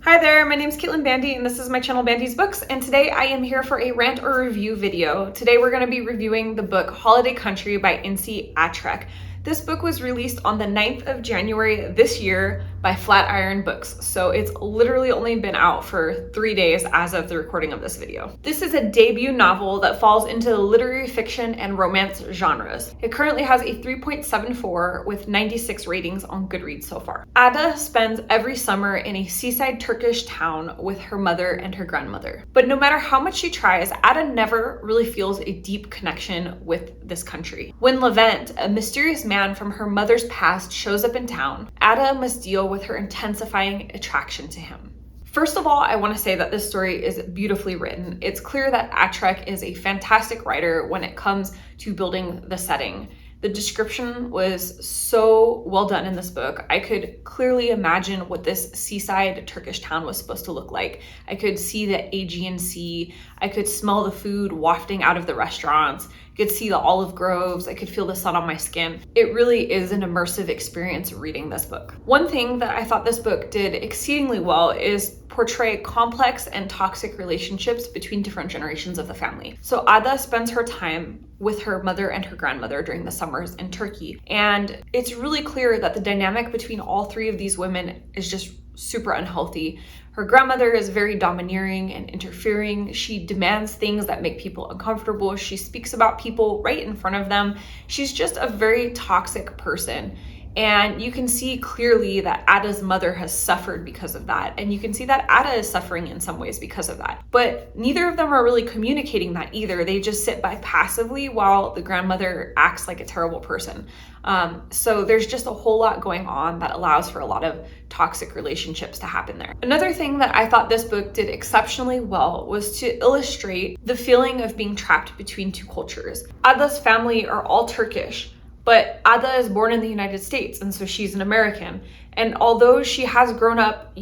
Hi there, my name's Caitlin Bandy and this is my channel BandysBooks, and today I am here for a rant or review video. Today we're going to be reviewing the book Holiday Country by Inci Atrek. This book was released on the 9th of January this year by Flatiron Books, so it's literally only been out for 3 days as of the recording of this video. This is a debut novel that falls into the literary fiction and romance genres. It currently has a 3.74 with 96 ratings on Goodreads so far. Ada spends every summer in a seaside Turkish town with her mother and her grandmother. But no matter how much she tries, Ada never really feels a deep connection with this country. When Levent, a mysterious man from her mother's past, shows up in town, Ada must deal with her intensifying attraction to him. First of all, I want to say that this story is beautifully written. It's clear that Atrek is a fantastic writer when it comes to building the setting. The description was so well done in this book. I could clearly imagine what this seaside Turkish town was supposed to look like. I could see the Aegean Sea. I could smell the food wafting out of the restaurants. I could see the olive groves. I could feel the sun on my skin. It really is an immersive experience reading this book. One thing that I thought this book did exceedingly well is portray complex and toxic relationships between different generations of the family. So Ada spends her time with her mother and her grandmother during the summers in Turkey. And it's really clear that the dynamic between all three of these women is just super unhealthy. Her grandmother is very domineering and interfering. She demands things that make people uncomfortable. She speaks about people right in front of them. She's just a very toxic person. And you can see clearly that Ada's mother has suffered because of that. And you can see that Ada is suffering in some ways because of that. But neither of them are really communicating that either. They just sit by passively while the grandmother acts like a terrible person. So there's just a whole lot going on that allows for a lot of toxic relationships to happen there. Another thing that I thought this book did exceptionally well was to illustrate the feeling of being trapped between two cultures. Ada's family are all Turkish, but Ada is born in the United States, and so she's an American. And although she has grown up,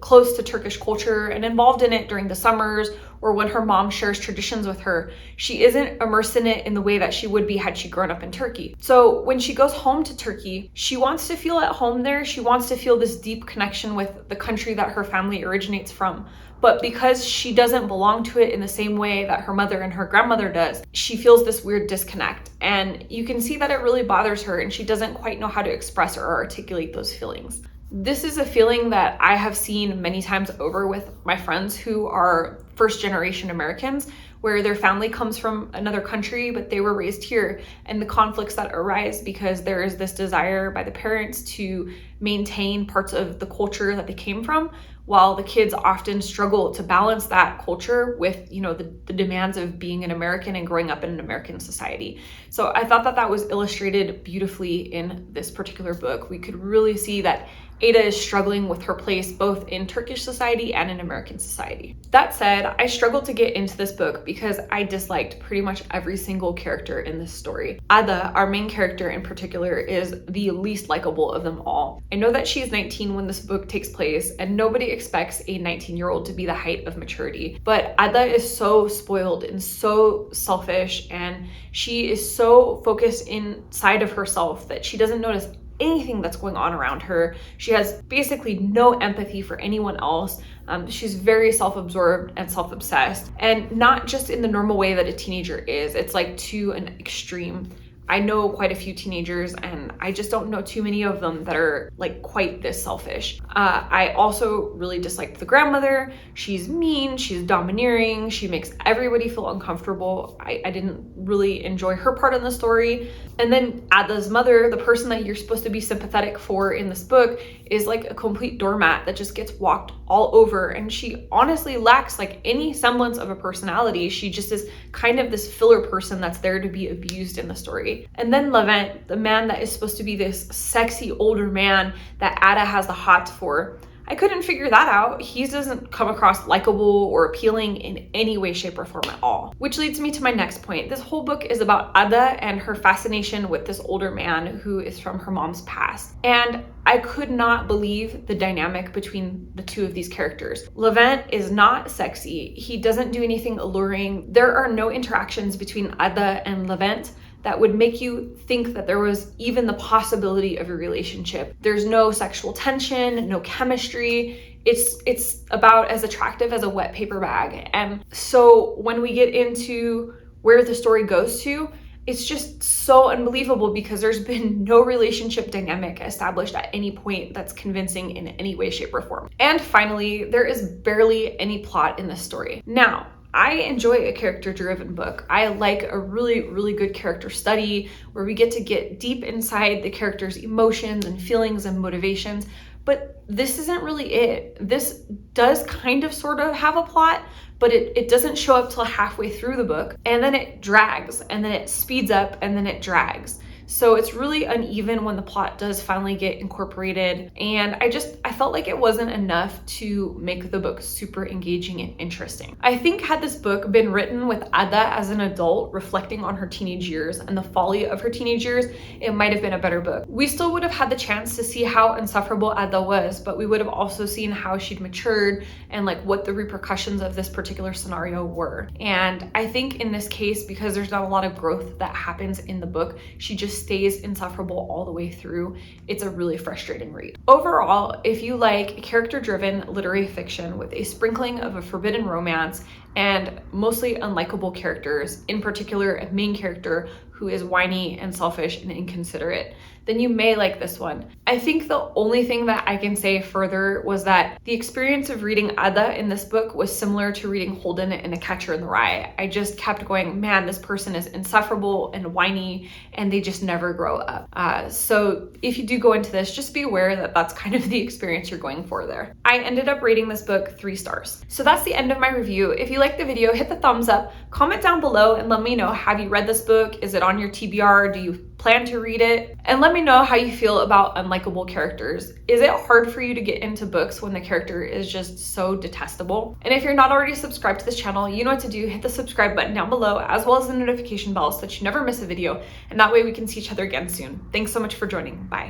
close to Turkish culture and involved in it during the summers or when her mom shares traditions with her, she isn't immersed in it in the way that she would be had she grown up in Turkey. So when she goes home to Turkey, she wants to feel at home there. She wants to feel this deep connection with the country that her family originates from. But because she doesn't belong to it in the same way that her mother and her grandmother does, she feels this weird disconnect. And you can see that it really bothers her, and she doesn't quite know how to express or articulate those feelings. This is a feeling that I have seen many times over with my friends who are first generation Americans, where their family comes from another country, but they were raised here, and the conflicts that arise because there is this desire by the parents to maintain parts of the culture that they came from, while the kids often struggle to balance that culture with, the demands of being an American and growing up in an American society. So I thought that that was illustrated beautifully in this particular book. We could really see that Ada is struggling with her place both in Turkish society and in American society. That said, I struggled to get into this book because I disliked pretty much every single character in this story. Ada, our main character in particular, is the least likable of them all. I know that she's 19 when this book takes place, and nobody expects a 19-year-old to be the height of maturity. But Ada is so spoiled and so selfish, and she is so focused inside of herself that she doesn't notice anything that's going on around her. She has basically no empathy for anyone else. She's very self-absorbed and self-obsessed, and not just in the normal way that a teenager is. It's like to an extreme. I know quite a few teenagers, and I just don't know too many of them that are like quite this selfish. I also really disliked the grandmother. She's mean, she's domineering, she makes everybody feel uncomfortable. I didn't really enjoy her part in the story. And then Ada's mother, the person that you're supposed to be sympathetic for in this book, is like a complete doormat that just gets walked all over, and she honestly lacks like any semblance of a personality. She just is kind of this filler person that's there to be abused in the story. And then Levent, the man that is supposed to be this sexy older man that Ada has the hots for, I couldn't figure that out. He doesn't come across likable or appealing in any way, shape, or form at all. Which leads me to my next point. This whole book is about Ada and her fascination with this older man who is from her mom's past. And I could not believe the dynamic between the two of these characters. Levent is not sexy. He doesn't do anything alluring. There are no interactions between Ada and Levent that would make you think that there was even the possibility of a relationship. There's no sexual tension, no chemistry. it's about as attractive as a wet paper bag. And so when we get into where the story goes to, it's just so unbelievable because there's been no relationship dynamic established at any point that's convincing in any way, shape, or form. And finally, there is barely any plot in this story. Now, I enjoy a character-driven book. I like a really, really good character study where we get to get deep inside the character's emotions and feelings and motivations, but this isn't really it. This does kind of sort of have a plot, but it doesn't show up till halfway through the book, and then it drags, and then it speeds up, and then it drags. So it's really uneven when the plot does finally get incorporated. And I felt like it wasn't enough to make the book super engaging and interesting. I think had this book been written with Ada as an adult reflecting on her teenage years and the folly of her teenage years, it might have been a better book. We still would have had the chance to see how insufferable Ada was, but we would have also seen how she'd matured and like what the repercussions of this particular scenario were. And I think in this case, because there's not a lot of growth that happens in the book, she just stays insufferable all the way through. It's a really frustrating read. Overall, if you like character-driven literary fiction with a sprinkling of a forbidden romance and mostly unlikable characters, in particular a main character who is whiny and selfish and inconsiderate, then you may like this one. I think the only thing that I can say further was that the experience of reading Ada in this book was similar to reading Holden in A Catcher in the Rye. I just kept going, man, this person is insufferable and whiny and they just never grow up. So if you do go into this, just be aware that that's kind of the experience you're going for there. I ended up rating this book 3 stars. So that's the end of my review. If you liked the video, hit the thumbs up, comment down below and let me know, have you read this book? Is it on your TBR? Do you plan to read it? And let me know how you feel about unlikable characters. Is it hard for you to get into books when the character is just so detestable? And if you're not already subscribed to this channel, you know what to do. Hit the subscribe button down below, as well as the notification bell so that you never miss a video. And that way we can see each other again soon. Thanks so much for joining. Bye.